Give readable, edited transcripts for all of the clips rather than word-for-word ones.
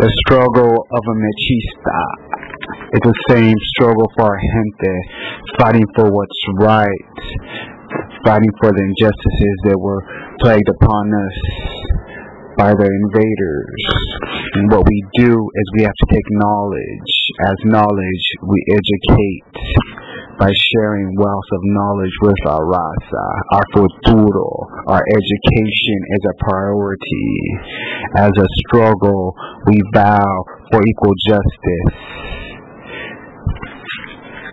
The struggle of a mechista is the same struggle for our gente, fighting for what's right, fighting for the injustices that were plagued upon us by the invaders. And what we do is we have to take knowledge. As knowledge, we educate by sharing wealth of knowledge with our raza, our futuro. Our education is a priority. As a struggle, we vow for equal justice.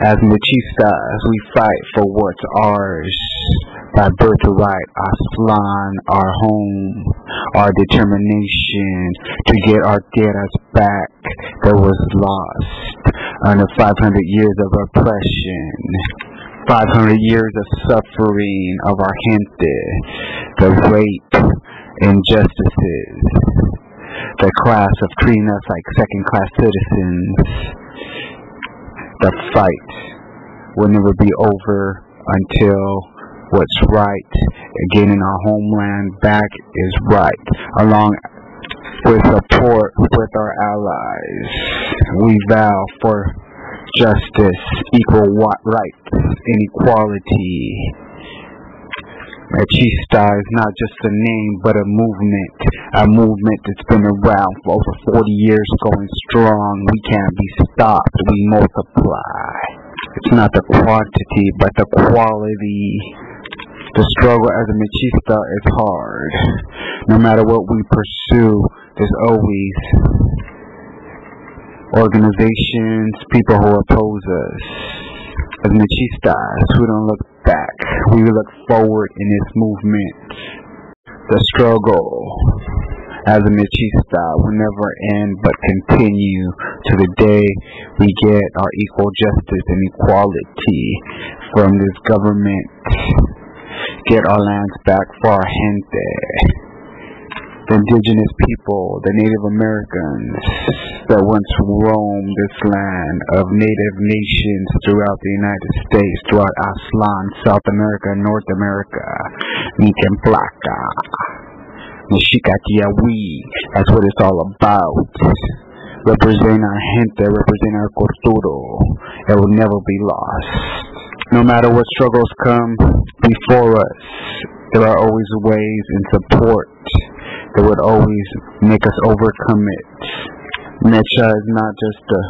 As mechistas, we fight for what's ours by birthright, Aztlan, our home, our determination to get our tierras back that was lost under 500 years of oppression, 500 years of suffering of our gente, the rape, injustices, the class of treating us like second-class citizens. The fight will never be over until what's right, gaining our homeland back, is right, along with support with our allies. We vow for justice, equal rights, and equality. MEChistA is not just a name, but a movement that's been around for over 40 years, going strong. We can't be stopped. We multiply. It's not the quantity, but the quality. The struggle as a MEChistA is hard. No matter what we pursue, there's always organizations, people who oppose us. As MEChistas, we don't look back. We look forward in this movement. The struggle as a MEChistA will never end but continue to the day we get our equal justice and equality from this government. Get our lands back for our gente, the indigenous people, the Native Americans that once roamed this land of native nations throughout the United States, throughout Aztlan, South America, North America, MEChistA, that's what it's all about. Represent our gente, represent our futuro. It will never be lost. No matter what struggles come before us, there are always ways and support that would always make us overcome it. MEChistA is not just a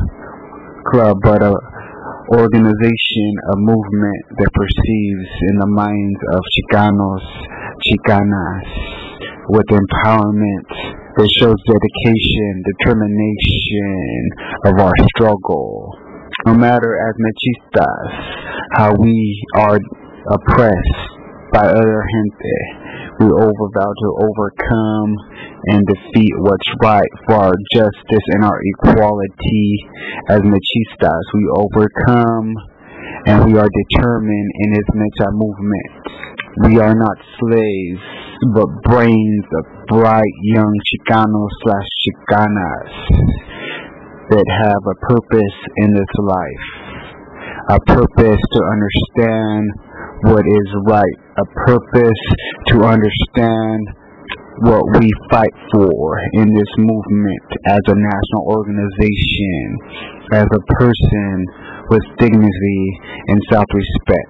club, but a organization, a movement that perceives in the minds of Chicanos, Chicanas, with empowerment that shows dedication, determination of our struggle. No matter as MEChistas how we are oppressed by other gente, we vow to overcome and defeat what's right for our justice and our equality. As MEChistas, we overcome and we are determined in this MEChistA movement. We are not slaves, but brains of bright young Chicanos/Chicanas that have a purpose in this life, a purpose to understand what is right, a purpose to understand what we fight for in this movement as a national organization, as a person with dignity and self-respect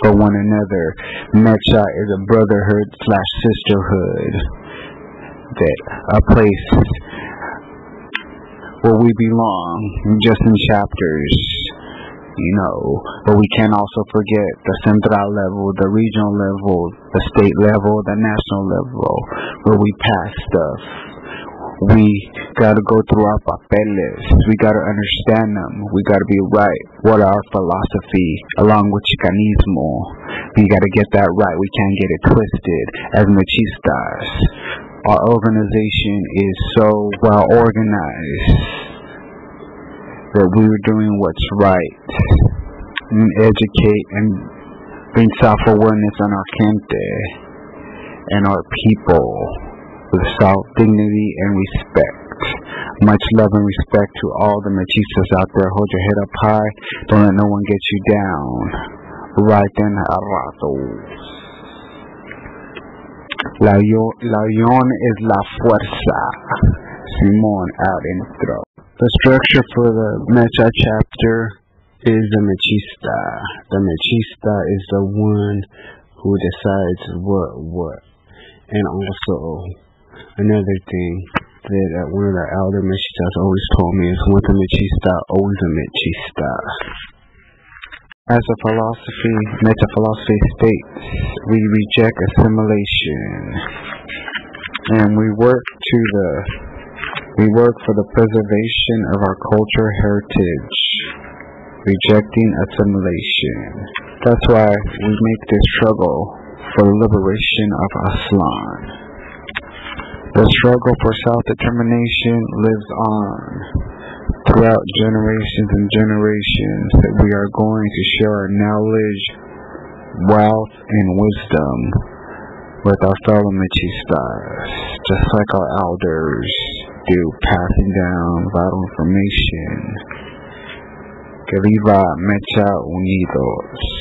for one another. MEChistA is a brotherhood/sisterhood, that a place where we belong, just in chapters, but we can't also forget the central level, the regional level, the state level, the national level, where we pass stuff. We gotta go through our papeles. We gotta understand them. We gotta be right. What our philosophy, along with Chicanismo, we gotta get that right. We can't get it twisted. As MEChistas, our organization is so well organized that we're doing what's right, and educate and bring self-awareness on our gente and our people with self-dignity and respect. Much love and respect to all the MEChistas out there. Hold your head up high. Don't let no one get you down. Right then, a ratos. La unión es la fuerza. Simon out intro. The structure for the Mecha chapter is the MEChistA. The MEChistA is the one who decides what. And also, another thing that one of the elder MEChistas always told me is once a MEChistA, always a MEChistA. As a philosophy, meta-philosophy states, we reject assimilation, and we work for the preservation of our culture heritage, rejecting assimilation. That's why we make this struggle for the liberation of Aztlan. The struggle for self-determination lives on throughout generations and generations, that we are going to share our knowledge, wealth, and wisdom with our fellow MEChistas, just like our elders do, passing down vital information. Que viva Mecha Unidos.